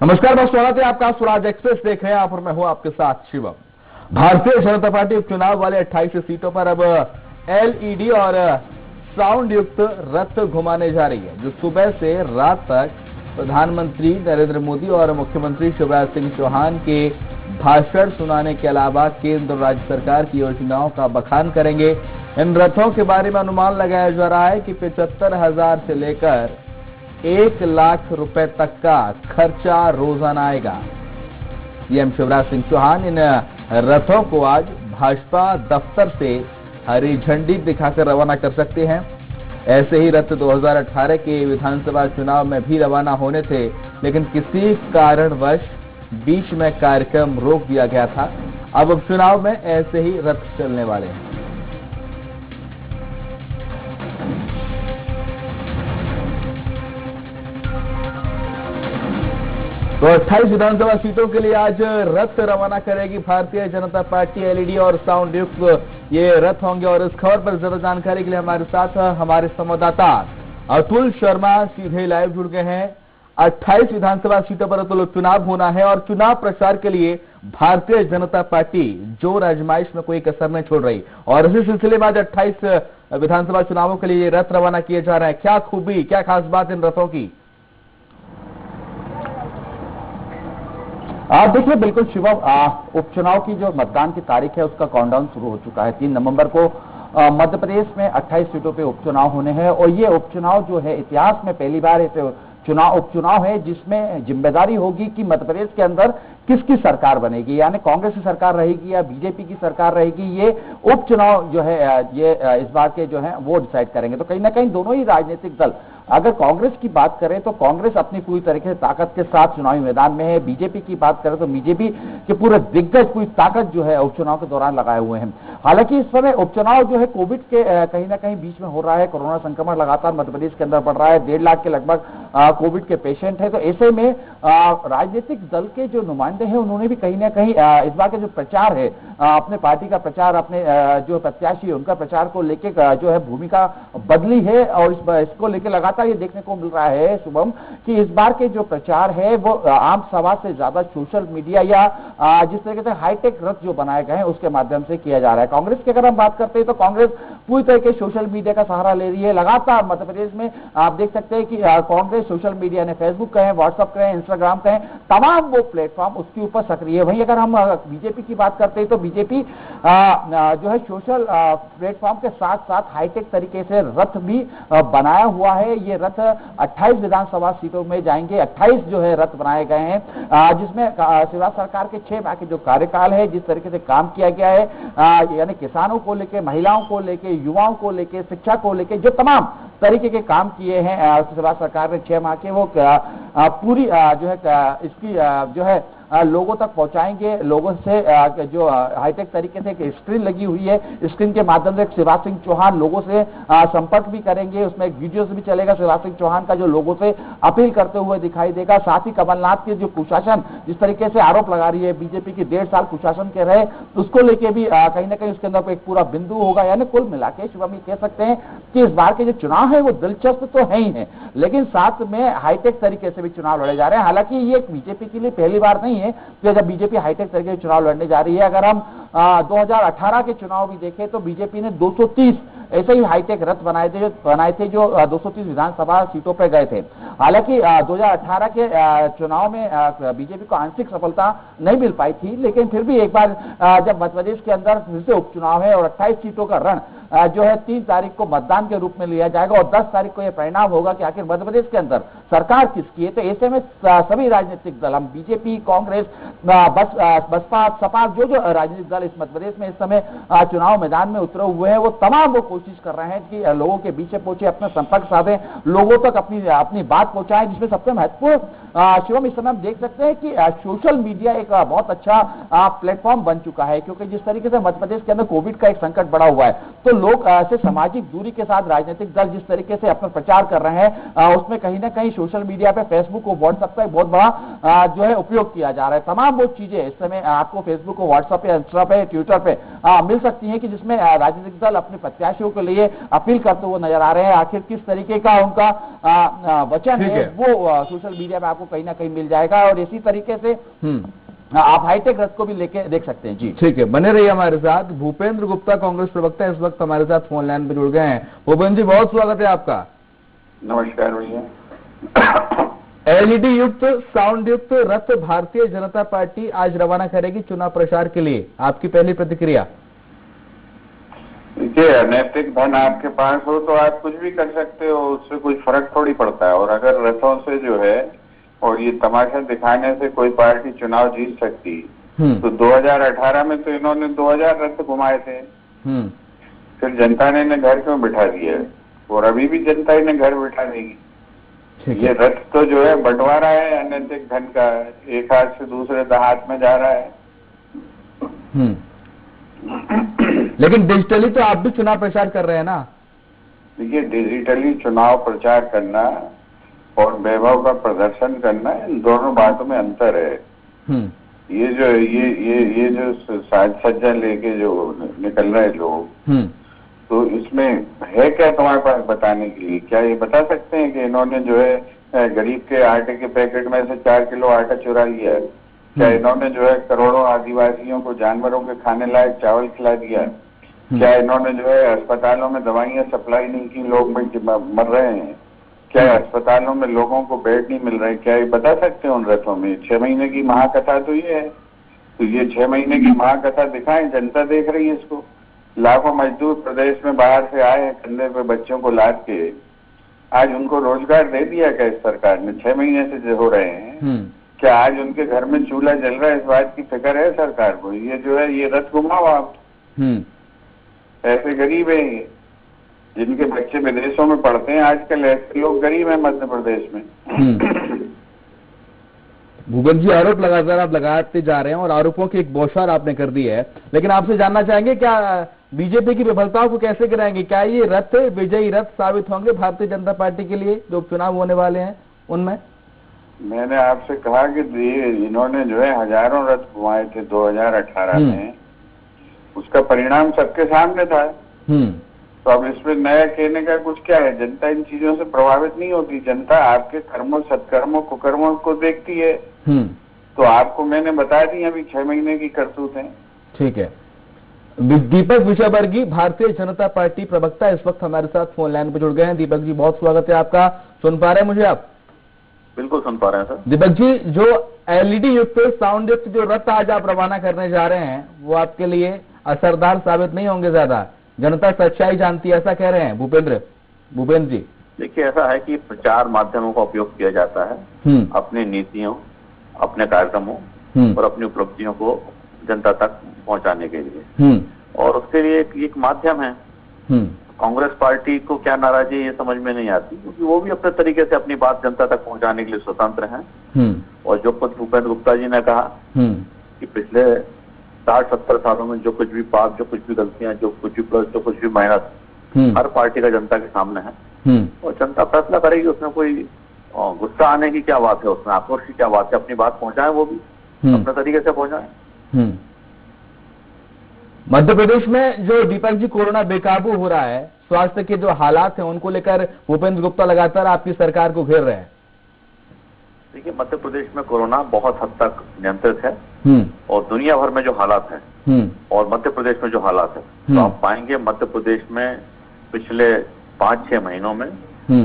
नमस्कार दोस्तों, स्वागत है आपका। स्वराज एक्सप्रेस देख रहे हैं आप और मैं हूं आपके साथ शिवम। भारतीय जनता पार्टी उपचुनाव वाले 28 सीटों पर अब एलईडी और साउंड युक्त रथ घुमाने जा रही है, जो सुबह से रात तक प्रधानमंत्री नरेंद्र मोदी और मुख्यमंत्री शिवराज सिंह चौहान के भाषण सुनाने के अलावा केंद्र और राज्य सरकार की योजनाओं का बखान करेंगे। इन रथों के बारे में अनुमान लगाया जा रहा है कि 75,000 से लेकर 1 लाख रुपए तक का खर्चा रोजाना आएगा। सीएम शिवराज सिंह चौहान इन रथों को आज भाजपा दफ्तर से हरी झंडी दिखाकर रवाना कर सकते हैं। ऐसे ही रथ 2018 के विधानसभा चुनाव में भी रवाना होने थे, लेकिन किसी कारणवश बीच में कार्यक्रम रोक दिया गया था। अब उपचुनाव में ऐसे ही रथ चलने वाले हैं। तो 28 विधानसभा सीटों के लिए आज रथ रवाना करेगी भारतीय जनता पार्टी। एलईडी और साउंड युक्त ये रथ होंगे और इस खबर पर ज्यादा जानकारी के लिए हमारे साथ हमारे संवाददाता अतुल शर्मा सीधे लाइव जुड़ गए हैं। 28 विधानसभा सीटों पर अतुल चुनाव होना है और चुनाव प्रचार के लिए भारतीय जनता पार्टी जोर आजमाइश में कोई कसर नहीं छोड़ रही और इसी सिलसिले में आज 28 विधानसभा चुनावों के लिए रथ रवाना किए जा रहे हैं। क्या खूबी, क्या खास बात इन रथों की? देखिए, बिल्कुल शिवम, उपचुनाव की जो मतदान की तारीख है उसका काउंटडाउन शुरू हो चुका है। 3 नवंबर को मध्य प्रदेश में 28 सीटों पे उपचुनाव होने हैं और ये उपचुनाव जो है इतिहास में पहली बार उपचुनाव है जिसमें जिम्मेदारी होगी कि मध्य प्रदेश के अंदर किसकी सरकार बनेगी, यानी कांग्रेस की सरकार रहेगी या बीजेपी की सरकार रहेगी। ये उपचुनाव जो है ये इस बार के जो है वो डिसाइड करेंगे। तो कहीं ना कहीं दोनों ही राजनीतिक दल, अगर कांग्रेस की बात करें तो कांग्रेस अपनी पूरी तरीके से ताकत के साथ चुनावी मैदान में है। बीजेपी की बात करें तो बीजेपी के पूरे दिग्गज पूरी ताकत जो है उपचुनाव के दौरान लगाए हुए हैं। हालांकि इस समय उपचुनाव जो है कोविड के कहीं ना कहीं बीच में हो रहा है। कोरोना संक्रमण लगातार मध्य प्रदेश के अंदर बढ़ रहा है। 1.5 लाख के लगभग कोविड के पेशेंट है। तो ऐसे में राजनीतिक दल के जो नुमाइंदे हैं उन्होंने भी कहीं ना कहीं इस बार का जो प्रचार है, अपने पार्टी का प्रचार, अपने जो प्रत्याशी है उनका प्रचार को लेकर जो है भूमिका बदली है और इसको लेकर लगातार ये देखने को मिल रहा है शुभम कि इस बार के जो प्रचार है वो आम सभा से ज्यादा सोशल मीडिया या जिस तरीके से हाईटेक रथ जो बनाए गए हैं उसके माध्यम से किया जा रहा है। कांग्रेस की अगर हम बात करते हैं तो कांग्रेस पूरी तरह के सोशल मीडिया का सहारा ले रही है। लगातार मध्य प्रदेश में आप देख सकते हैं कि कांग्रेस सोशल मीडिया ने फेसबुक कहें, व्हाट्सएप कहें, इंस्टाग्राम कहें, तमाम वो प्लेटफॉर्म उसके ऊपर सक्रिय है। वहीं अगर हम बीजेपी की बात करते हैं तो बीजेपी जो है सोशल प्लेटफॉर्म के साथ साथ हाईटेक तरीके से रथ भी बनाया हुआ है। ये रथ 28 विधानसभा सीटों में जाएंगे। 28 जो है रथ बनाए गए हैं जिसमें शिवराज सरकार के 6 माह के जो कार्यकाल है, जिस तरीके से काम किया गया है, यानी किसानों को लेके, महिलाओं को लेके, युवाओं को लेके, शिक्षा को लेके जो तमाम तरीके के काम किए हैं शिवराज सरकार ने 6 माह के, वो पूरी जो है इसकी जो है लोगों तक पहुंचाएंगे। लोगों से जो हाईटेक तरीके से एक स्क्रीन लगी हुई है, स्क्रीन के माध्यम से शिवराज सिंह चौहान लोगों से संपर्क भी करेंगे। उसमें एक वीडियो भी चलेगा शिवराज सिंह चौहान का जो लोगों से अपील करते हुए दिखाई देगा। साथ ही कमलनाथ के जो कुशासन, जिस तरीके से आरोप लगा रही है बीजेपी की 1.5 साल कुशासन के रहे, उसको लेके भी कहीं ना कहीं उसके अंदर एक पूरा बिंदु होगा। यानी कुल मिला के शुभम कह सकते हैं कि इस बार के जो चुनाव है वो दिलचस्प तो है ही है, लेकिन साथ में हाईटेक तरीके से भी चुनाव लड़े जा रहे हैं। हालांकि ये बीजेपी के लिए पहली बार नहीं है कि जब बीजेपी हाईटेक तरीके से चुनाव लड़ने जा रही है। अगर हम 2018 के चुनाव भी देखें तो बीजेपी ने 230 ऐसे ही हाईटेक रथ बनाए थे जो 230 विधानसभा सीटों पर गए थे। हालांकि 2018 के चुनाव में बीजेपी को आंशिक सफलता नहीं मिल पाई थी, लेकिन फिर भी एक बार जब मध्य प्रदेश के अंदर फिर से उपचुनाव है और 28 सीटों का रण जो है 3 तारीख को मतदान के रूप में लिया जाएगा और 10 तारीख को यह परिणाम होगा कि आखिर मध्य प्रदेश के अंदर सरकार किसकी है। तो ऐसे में सभी राजनीतिक दल, हम बीजेपी, कांग्रेस, बसपा, सपा, जो राजनीतिक दल इस मध्य प्रदेश में इस समय चुनाव मैदान में उतरे हुए हैं, वो तमाम वो कोशिश कर रहे हैं कि लोगों के बीच पहुंचे, अपने संपर्क साधे, लोगों तक अपनी बात पहुंचाएं। जिसमें सबसे महत्वपूर्ण शिवम इस समय हम देख सकते हैं कि सोशल मीडिया एक बहुत अच्छा प्लेटफॉर्म बन चुका है, क्योंकि जिस तरीके से मध्य प्रदेश के अंदर कोविड का एक संकट बढ़ा हुआ है तो लोग ऐसे सामाजिक दूरी के साथ राजनीतिक दल जिस तरीके से अपना प्रचार कर रहे हैं, उसमें कहीं ना कहीं सोशल मीडिया पे, फेसबुक और व्हाट्सएप का एक बहुत बड़ा जो है उपयोग किया जा रहा है। तमाम वो चीजें इस समय आपको फेसबुक और व्हाट्सएप पे, इंस्टा पे, ट्विटर पे मिल सकती हैं कि जिसमें राजनीतिक दल अपने प्रत्याशियों के लिए अपील करते हुए नजर आ रहे हैं। आखिर किस तरीके का उनका वचन है वो सोशल मीडिया में आपको कहीं ना कहीं मिल जाएगा, और इसी तरीके से आप हाईटेक रथ को भी लेके देख सकते हैं। जी ठीक है, बने रहिए हमारे साथ। भूपेंद्र गुप्ता, कांग्रेस प्रवक्ता, इस वक्त हमारे साथ फोन लाइन पर जुड़ गए हैं। भूपेंद्र जी, बहुत स्वागत है आपका। नमस्कार भैया। एलईडी युक्त, साउंड युक्त रथ भारतीय जनता पार्टी आज रवाना करेगी चुनाव प्रचार के लिए, आपकी पहली प्रतिक्रिया? देखिए, अनैतिक धन आपके पास हो तो आप कुछ भी कर सकते हो, उससे कोई फर्क थोड़ी पड़ता है। और अगर रथों से जो है और ये तमाशा दिखाने से कोई पार्टी चुनाव जीत सकती, तो 2018 में तो इन्होंने 2000 रथ घुमाए थे, फिर जनता ने इन्हें घर क्यों बिठा दिया, और अभी भी जनता इन्हें घर बिठा देगी। ये रथ तो जो है बंटवारा है अनैतिक धन का, एक हाथ से दूसरे हाथ में जा रहा है। लेकिन डिजिटली तो आप भी चुनाव प्रचार कर रहे हैं ना? देखिए, डिजिटली चुनाव प्रचार करना और वैभव का प्रदर्शन करना, इन दोनों बातों में अंतर है। ये जो साज सज्जा लेके जो निकल रहे लोग, तो इसमें है क्या तुम्हारे पास बताने के लिए? क्या ये बता सकते हैं कि इन्होंने जो है गरीब के आटे के पैकेट में से 4 किलो आटा चुरा लिया है? क्या इन्होंने जो है करोड़ों आदिवासियों को जानवरों के खाने लायक चावल खिला दिया? क्या इन्होंने जो है अस्पतालों में दवाइयां सप्लाई नहीं की, लोग मर रहे हैं? क्या अस्पतालों में लोगों को बेड नहीं मिल रहे? क्या ये बता सकते हैं उन रथों में? 6 महीने की महाकथा तो ये है, तो ये 6 महीने की महाकथा दिखाएं, जनता देख रही है इसको। लाखों मजदूर प्रदेश में बाहर से आए हैं कंधे पे बच्चों को लाद के, आज उनको रोजगार दे दिया क्या इस सरकार ने? 6 महीने से जो हो रहे हैं, क्या आज उनके घर में चूल्हा जल रहा है? इस बात की फिक्र है सरकार को? ये जो है ये रथ घुमाओ आप। ऐसे गरीब है ये, जिनके बच्चे विदेशों में पढ़ते हैं आजकल, ऐसे लोग गरीब हैं मध्य प्रदेश में। भूपेंद्र जी, आरोप लगातार आप लगाते जा रहे हैं और आरोपों की एक बौछार आपने कर दी है, लेकिन आपसे जानना चाहेंगे क्या बीजेपी की विफलताओं को कैसे गिराएंगे? क्या ये रथ विजयी रथ साबित होंगे भारतीय जनता पार्टी के लिए जो उपचुनाव होने वाले हैं उनमें? मैंने आपसे कहा कि इन्होंने जो है हजारों रथ घुमाए थे 2018 में, उसका परिणाम सबके सामने था। तो अब इसमें नया कहने का कुछ क्या है? जनता इन चीजों से प्रभावित नहीं होती, जनता आपके कर्मों, सत्कर्मों, कुकर्मों को देखती है। तो आपको मैंने बता दी अभी 6 महीने की करतूत है। ठीक है। दीपक विजयवर्गीय, भारतीय जनता पार्टी प्रवक्ता, इस वक्त हमारे साथ फोन लाइन पर जुड़ गए हैं। दीपक जी, बहुत स्वागत है आपका। सुन पा रहे हैं मुझे आप? बिल्कुल सुन पा रहे हैं सर। दीपक जी, जो एलईडी युक्त, साउंड युक्त जो रथ आज आप रवाना करने जा रहे हैं, वो आपके लिए असरदार साबित नहीं होंगे ज्यादा? जनता सच्चाई जानती है, ऐसा कह रहे हैं भूपेंद्र जी? देखिए, ऐसा है कि प्रचार माध्यमों का उपयोग किया जाता है अपनी नीतियों, अपने कार्यक्रमों और अपनी उपलब्धियों को जनता तक पहुंचाने के लिए, और उसके लिए एक माध्यम है। कांग्रेस पार्टी को क्या नाराजगी है ये समझ में नहीं आती, क्योंकि वो भी अपने तरीके से अपनी बात जनता तक पहुंचाने के लिए स्वतंत्र हैं। और जो कुछ भूपेंद्र गुप्ता जी ने कहा कि पिछले 60-70 सालों में जो कुछ भी पाप, जो कुछ भी गलतियां, जो कुछ भी प्लस, जो कुछ भी माइनस, हर पार्टी का जनता के सामने है, और जनता फैसला करेगी। उसमें कोई गुस्सा आने की क्या बात है, उसमें आक्रोश की क्या बात है? अपनी बात पहुंचाएं, वो भी अपने तरीके से पहुंचाएं। मध्य प्रदेश में जो दीपक जी कोरोना बेकाबू हो रहा है, स्वास्थ्य के जो हालात हैं उनको लेकर भूपेंद्र गुप्ता लगातार आपकी सरकार को घेर रहे हैं। देखिए, मध्य प्रदेश में कोरोना बहुत हद तक नियंत्रित है, और दुनिया भर में जो हालात हैं और मध्य प्रदेश में जो हालात है, तो आप पाएंगे मध्य प्रदेश में पिछले 5-6 महीनों में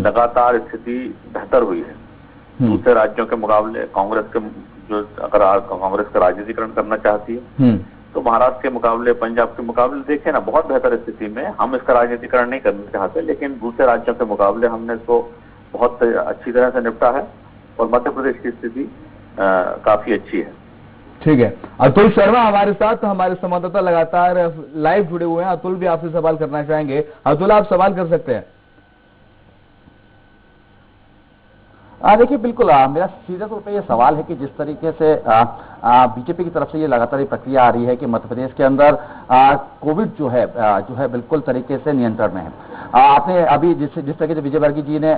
लगातार स्थिति बेहतर हुई है दूसरे राज्यों के मुकाबले। कांग्रेस के जो, अगर कांग्रेस का राजनीतिकरण करना चाहती है तो महाराष्ट्र के मुकाबले, पंजाब के मुकाबले देखें ना, बहुत बेहतर स्थिति में। हम इसका राजनीतिकरण नहीं करना चाहते, लेकिन दूसरे राज्यों के मुकाबले हमने इसको बहुत अच्छी तरह से निपटा है, और मध्य प्रदेश की स्थिति काफी अच्छी है। ठीक है। अतुल शर्मा हमारे साथ, हमारे संवाददाता लगातार लाइव जुड़े हुए हैं। अतुल भी आपसे सवाल करना चाहेंगे। अतुल, आप सवाल कर सकते हैं। देखिए बिल्कुल मेरा सीधे तौर पे ये सवाल है कि जिस तरीके से बीजेपी की तरफ से ये लगातार ये प्रक्रिया आ रही है कि मध्य प्रदेश के अंदर कोविड जो है बिल्कुल तरीके से नियंत्रण में है। आपने अभी जिस तरीके से विजयवर्गीय जी ने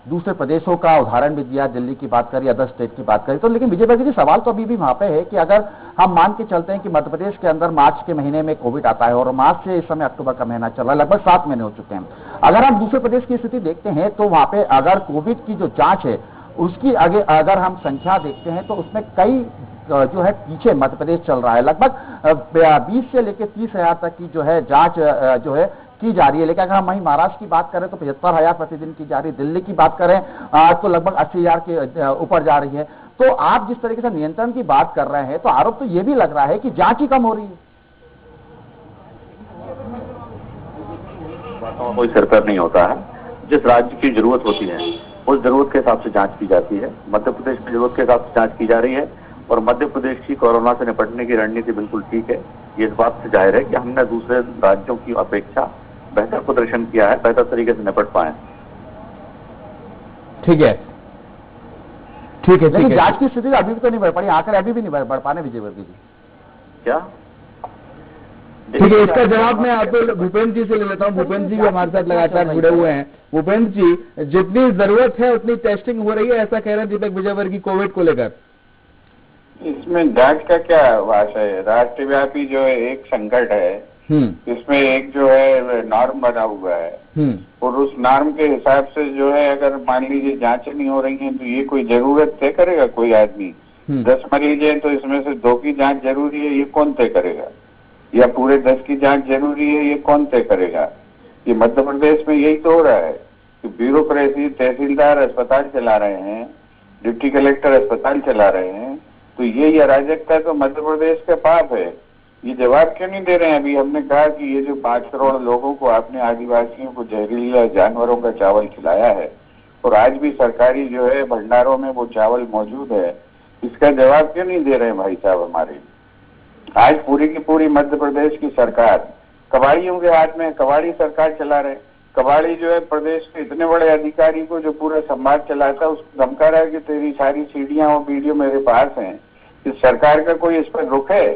दूसरे प्रदेशों का उदाहरण भी दिया, दिल्ली की बात करी, अदर स्टेट की बात करी, तो लेकिन विजयवर्गीय जी सवाल तो अभी भी वहां पे है कि अगर हम मान के चलते हैं कि मध्य प्रदेश के अंदर मार्च के महीने में कोविड आता है और मार्च से इस समय अक्टूबर का महीना चल रहा है, लगभग 7 महीने हो चुके हैं। अगर हम दूसरे प्रदेश की स्थिति देखते हैं तो वहां पे अगर कोविड की जो जांच है उसकी अगर हम संख्या देखते हैं तो उसमें कई जो है पीछे मध्य प्रदेश चल रहा है। लगभग 20 से लेकर 30,000 तक की जो है जांच जो है की जा रही है। लेकिन अगर हम वहीं महाराष्ट्र की बात करें तो 75,000 प्रतिदिन की जा रही है। दिल्ली की बात करें तो लगभग 80,000 के ऊपर जा रही है। तो आप जिस तरीके से नियंत्रण की बात कर रहे हैं तो आरोप तो ये भी लग रहा है कि जांच ही कम हो रही है। कोई सिर पैर नहीं होता है। जिस राज्य की जरूरत होती है उस जरूरत के हिसाब से जांच की जाती है। मध्य प्रदेश में जरूरत के हिसाब से जांच की जा रही है और मध्य प्रदेश की कोरोना से निपटने की रणनीति बिल्कुल ठीक है। ये इस बात से जाहिर है कि हमने दूसरे राज्यों की अपेक्षा बेहतर प्रदर्शन किया है, बेहतर तरीके से निपट पाए। ठीक है, लेकिन जांच की स्थिति अभी भी तो नहीं बढ़ पाई, आकर अभी भी नहीं बढ़ पाने विजयवर्गीय जी। क्या ठीक है, इसका जवाब मैं अतुल भूपेंद्र जी से ले लेता हूँ। भूपेंद्र जी भी हमारे साथ लगातार जुड़े हुए हैं। भूपेंद्र जी, जितनी जरूरत है उतनी टेस्टिंग हो रही है, ऐसा कह रहे हैं दीपक विजयवर्गीय कोविड को लेकर। इसमें जांच का क्या भाषा है? राष्ट्रव्यापी जो है एक संकट है, इसमें एक जो है नॉर्म बना हुआ है और उस नॉर्म के हिसाब से जो है अगर मान लीजिए जांच नहीं हो रही है तो ये कोई जरूरत तय करेगा? कोई आदमी 10 मरीज है तो इसमें से 2 की जांच जरूरी है, ये कौन तय करेगा? या पूरे 10 की जांच जरूरी है, ये कौन तय करेगा? ये मध्य प्रदेश में यही तो हो रहा है कि ब्यूरोक्रेसी, तहसीलदार अस्पताल चला रहे हैं, डिप्टी कलेक्टर अस्पताल चला रहे हैं, तो ये अराजकता तो मध्य प्रदेश का पाप है। ये जवाब क्यों नहीं दे रहे हैं? अभी हमने कहा कि ये जो 5 करोड़ लोगों को आपने आदिवासियों को जहरीले जानवरों का चावल खिलाया है और आज भी सरकारी जो है भंडारों में वो चावल मौजूद है, इसका जवाब क्यों नहीं दे रहे हैं भाई साहब हमारे? आज पूरी की पूरी मध्य प्रदेश की सरकार कबाड़ियों के हाथ में, कबाड़ी सरकार चला रहे। कबाड़ी जो है प्रदेश के इतने बड़े अधिकारी को जो पूरा संभाग चलाता है उसको धमका रहा है कि तेरी सारी सीढ़ियां और वीडियो मेरे पास हैं। इस सरकार का कोई इस पर रुख है?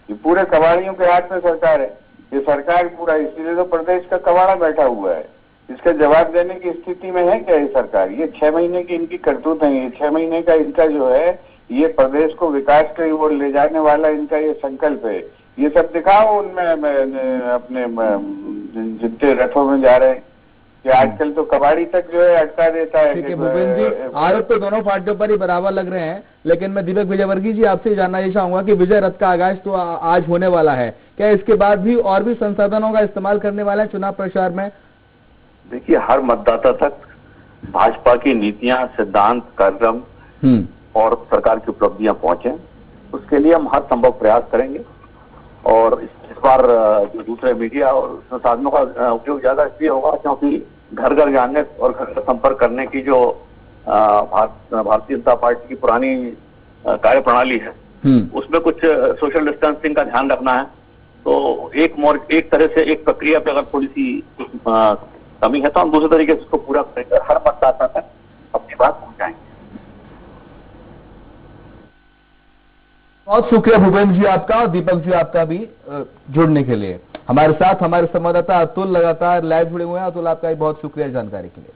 ये पूरे कबाड़ियों के हाथ में सरकार है। ये सरकार पूरा, इसीलिए तो प्रदेश का कबाड़ा बैठा हुआ है। इसका जवाब देने की स्थिति में है क्या ये सरकार? ये 6 महीने की इनकी करतूत है। ये 6 महीने का इनका जो है ये प्रदेश को विकास की ओर ले जाने वाला इनका ये संकल्प है। ये सब दिखाओ उनमें अपने जितने रथों में जा रहे हैं कि आजकल तो कबाड़ी तक जो है अटका देता है। ठीक है भूपेंद्र जी, आरोप तो दोनों पार्टियों पर ही बराबर लग रहे हैं, लेकिन मैं दीपक विजयवर्गीय जी आपसे जानना ये चाहूंगा कि विजय रथ का आगाज तो आज होने वाला है, क्या इसके बाद भी और भी संसाधनों का इस्तेमाल करने वाला है चुनाव प्रचार में? देखिए, हर मतदाता तक भाजपा की नीतियां, सिद्धांत, कार्यक्रम और सरकार की उपलब्धियां पहुंचे, उसके लिए हम हर संभव प्रयास करेंगे। और इस बार जो दूसरे मीडिया और संसाधनों का उपयोग ज्यादा इसलिए होगा क्योंकि घर घर जाने और घर घर संपर्क करने की जो भारतीय जनता पार्टी की पुरानी कार्य प्रणाली है उसमें कुछ सोशल डिस्टेंसिंग का ध्यान रखना है। तो एक तरह से एक प्रक्रिया पे अगर थोड़ी सी कमी है तो हम दूसरे तरीके से उसको पूरा करेंगे, हर मतदाता तक अपनी बात पहुंचाएंगे। बहुत शुक्रिया भूपेंद्र जी आपका और दीपक जी आपका भी जुड़ने के लिए। हमारे साथ हमारे संवाददाता अतुल लगातार लाइव जुड़े हुए हैं। अतुल, आपका भी बहुत शुक्रिया जानकारी के लिए।